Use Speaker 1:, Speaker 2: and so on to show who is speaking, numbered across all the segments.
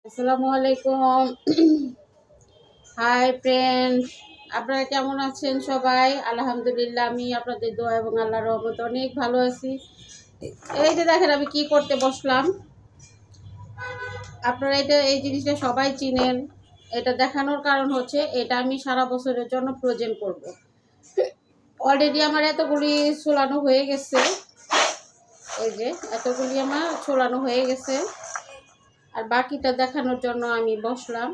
Speaker 1: আসসালামু আলাইকুম। Hi friends, আপনারা কেমন আছেন সবাই? আলহামদুলিল্লাহ, আমি আপনাদের দোয়া এবং আল্লাহর রহমতে অনেক ভালো আছি। এই যে দেখেন আমি কি করতে বসলাম। আপনারা এই জিনিসটা সবাই চিনেন। এটা দেখানোর কারণ হচ্ছে এটা আমি সারা বছরের জন্য ফ্রোজেন করব। অলরেডি আমার এতগুলি ছোলানো হয়ে গেছে। এই যে এতগুলি আমার ছোলানো হয়ে গেছে, আর বাকিটা দেখানোর জন্য আমি বসলাম।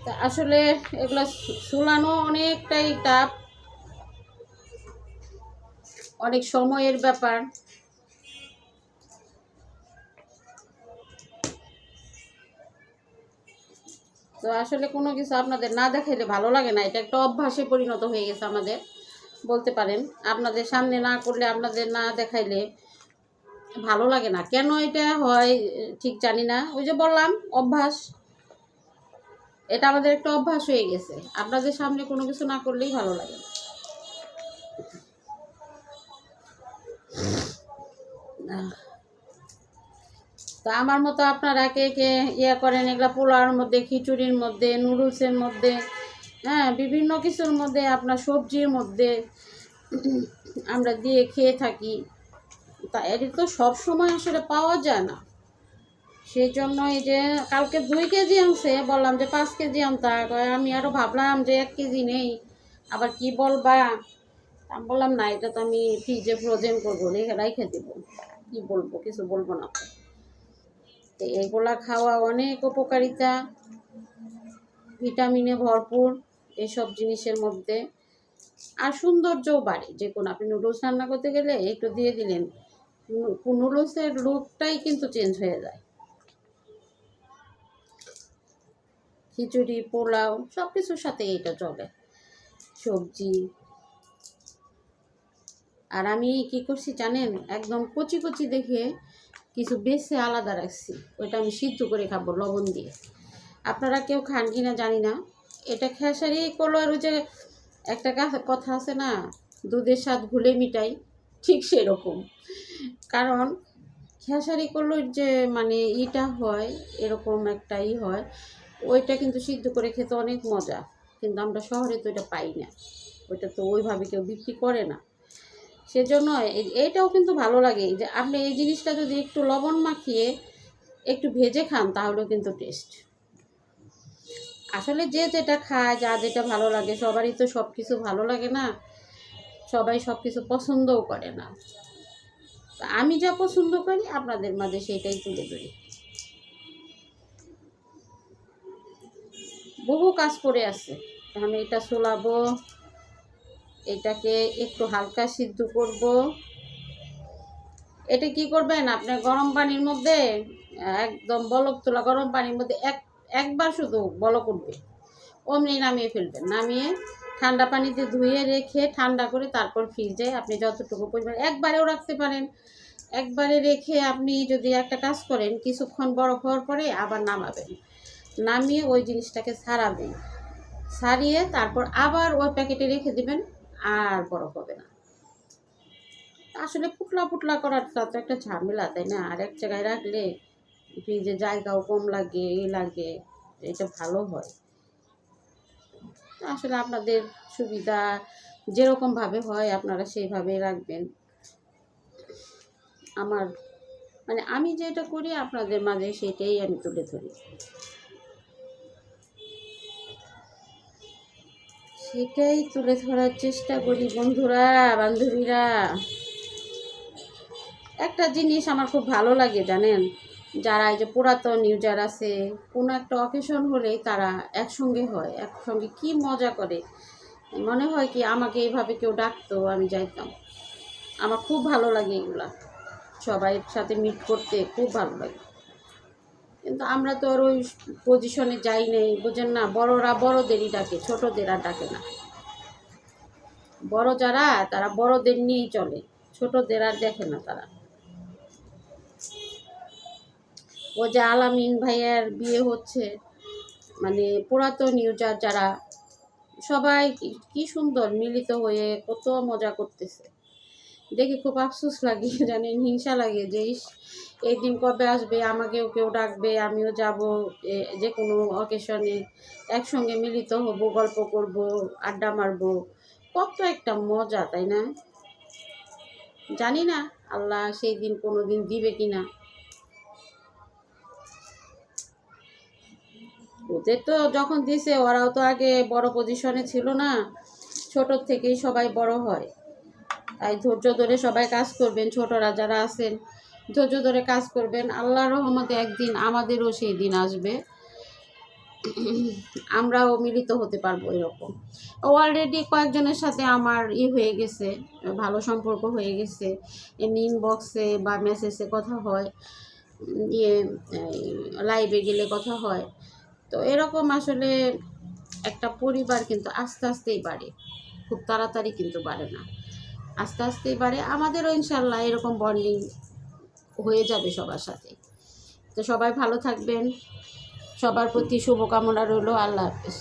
Speaker 1: তা আসলে এগুলো ঝুলানো অনেকটাই টাফ, অনেক সময়ের ব্যাপার। তো আসলে কোনো কিছু আপনাদের না দেখাইলে ভালো লাগে না, এটা একটা অভ্যাসে পরিণত হয়ে গেছে আমাদের, বলতে পারেন। আপনাদের সামনে না করলে, আপনাদের না দেখাইলে ভালো লাগে না। কেন এটা হয় ঠিক জানি না। ওই যে বললাম, অভ্যাস। এটা আমাদের একটা অভ্যাস হয়ে গেছে, আপনাদের সামনে কোনো কিছু না করলেই ভালো লাগে না। তা আমার মতো আপনারা কে কে ইয়ে করেন এগুলা? পোলাওর মধ্যে, খিচুড়ির মধ্যে, নুডলসের মধ্যে, হ্যাঁ, বিভিন্ন কিছুর মধ্যে, আপনার সবজির মধ্যে আমরা দিয়ে খেয়ে থাকি। তা এটি তো সব সময় আসলে পাওয়া যায় না। সেই জন্য এই যে কালকে 2 কেজি আনছে, বললাম যে 5 কেজি আনতা। আমি আরও ভাবলাম যে 1 কেজি নেই, আবার কি বলবা। আমি বললাম না, এটা তো আমি ফ্রিজে ফ্রোজেন করবো, রেখে দেবো। কি বলবো, কিছু বলবো না। তো এগুলা খাওয়া অনেক উপকারিতা, ভিটামিনে ভরপুর এইসব জিনিসের মধ্যে। আর সৌন্দর্যও বাড়ে। যে কোনো আপনি নুডলস রান্না করতে গেলে একটু দিয়ে দিলেন, নুডলসের লুকটাই কিন্তু চেঞ্জ হয়ে যায়। খিচুড়ি, পোলাও সব কিছুর সাথে এটা চলে, সবজি। আর আমি কি করছি জানেন, একদম কচি কচি দেখে কিছু বেছে আলাদা রাখছি। ওইটা আমি সিদ্ধ করে খাবো লবণ দিয়ে। আপনারা কেউ খান কিনা জানি না। এটা খেসারি কলার ওই যে একটা কথা আছে না, দুধের স্বাদ ঘুলে মিটাই, ঠিক সেরকম। কারণ খেসারি কলুর যে মানে ইটা হয়, এরকম একটা হয়, ওইটা কিন্তু সিদ্ধ করে খেতে অনেক মজা। কিন্তু আমরা শহরে তো এটা পাই না, ওইটা তো ওইভাবে কেউ বিক্রি করে না। সেজন্য এইটাও কিন্তু ভালো লাগে যে আপনি এই জিনিসটা যদি একটু লবণ মাখিয়ে একটু ভেজে খান, তাহলেও কিন্তু টেস্ট। আসলে যে যেটা খায়, যা যেটা ভালো লাগে, সবারই তো সব কিছু ভালো লাগে না, সবাই সব কিছু পছন্দও করে না। আমি যা পছন্দ করি আপনাদের মাঝে সেটাই তুলে ধরি। বহু কাজ করে আছে। আমি এটা ছোলাবো, এটাকে একটু হালকা সিদ্ধ করব। এটা কি করবেন, আপনার গরম পানির মধ্যে, একদম বলক তোলা গরম পানির মধ্যে একবার শুধু বলক উঠবে, অমনি নামিয়ে ফেলবেন। নামিয়ে ঠান্ডা পানিতে ধুয়ে রেখে ঠান্ডা করে তারপর ফ্রিজে আপনি যতটুকু পরিমাণ, একবারেও রাখতে পারেন। একবারে রেখে আপনি যদি একটা কাজ করেন, কিছুক্ষণ বরফ হওয়ার পরে আবার নামাবেন, নামিয়ে ওই জিনিসটাকে ছাড়াবেন, ছাড়িয়ে তারপর আবার ওই প্যাকেটে রেখে দিবেন, আর বরফ হবে না। আসলে পুটলা পুটলা করাটা তো একটা ঝামেলা, তাই না? আর এক জায়গায় রাখলে ফ্রিজে জায়গাও কম লাগে, লাগে, এটা ভালো হয়। আসলে আপনাদের সুবিধা যেরকমভাবে হয় আপনারা সেইভাবে রাখবেন। আমার মানে আমি যেটা করি আপনাদের মাঝে সেটাই আমি তুলে ধরি, সেটাই তুলে ধরার চেষ্টা করি। বন্ধুরা, বান্ধবীরা, একটা জিনিস আমার খুব ভালো লাগে জানেন, যারা এই যে পুরাতন ইউজার আছে, কোনো একটা অকেশন হলেই তারা একসঙ্গে হয়, একসঙ্গে কি মজা করে। মনে হয় কি আমাকে এইভাবে কেউ ডাকতো, আমি যাইতাম। আমার খুব ভালো লাগে এগুলা, সবাই সাথে মিট করতে খুব ভালো লাগে। কিন্তু আমরা তো আর ওই পজিশনে যাই নাই, বুঝেন না। বড়রা বড়দেরই ডাকে, ছোটদের আর ডাকে না। বড় যারা তারা বড়দের নিয়েই চলে, ছোটদের আর দেখে না তারা। ও যে আলামিন ভাইয়ের বিয়ে হচ্ছে, মানে পুরাতন ইউজার যারা সবাই কি সুন্দর মিলিত হয়ে কত মজা করতেছে, দেখে খুব আফসোস লাগে জানেন, হিংসা লাগে যে এই দিন কবে আসবে, আমাকেও কেউ ডাকবে, আমিও যাব, যে কোনো অকেশনে একসঙ্গে মিলিত হব, গল্প করব, আড্ডা মারব, কত একটা মজা, তাই না? জানি না আল্লাহ সেই দিন কোনো দিন দিবে কি না। ওদের তো যখন দিছে ওরাও তো আগে বড় পজিশনে ছিল না, ছোট থেকেই সবাই বড় হয়। তাই ধৈর্য ধরে সবাই কাজ করবেন, ছোটরা যারা আছেন ধৈর্য ধরে কাজ করবেন। আল্লাহর রহমতে একদিন আমাদেরও সেই দিন আসবে, আমরাও মিলিত হতে পারবো এরকম। অলরেডি কয়েকজনের সাথে আমার হয়ে গেছে, ভালো সম্পর্ক হয়ে গেছে, এমনি ইনবক্সে বা মেসেজে কথা হয়, ইয়ে লাইভে গেলে কথা হয়। তো এরকম আসলে একটা পরিবার কিন্তু আস্তে আস্তেই বাড়ে, খুব তাড়াতাড়ি কিন্তু বাড়ে না, আস্তে আস্তেই বাড়ে। আমাদেরও ইনশাল্লাহ এরকম বন্ডিং হয়ে যাবে সবার সাথে। তো সবাই ভালো থাকবেন, সবার প্রতি শুভকামনা রইল। আল্লাহ হাফেজ।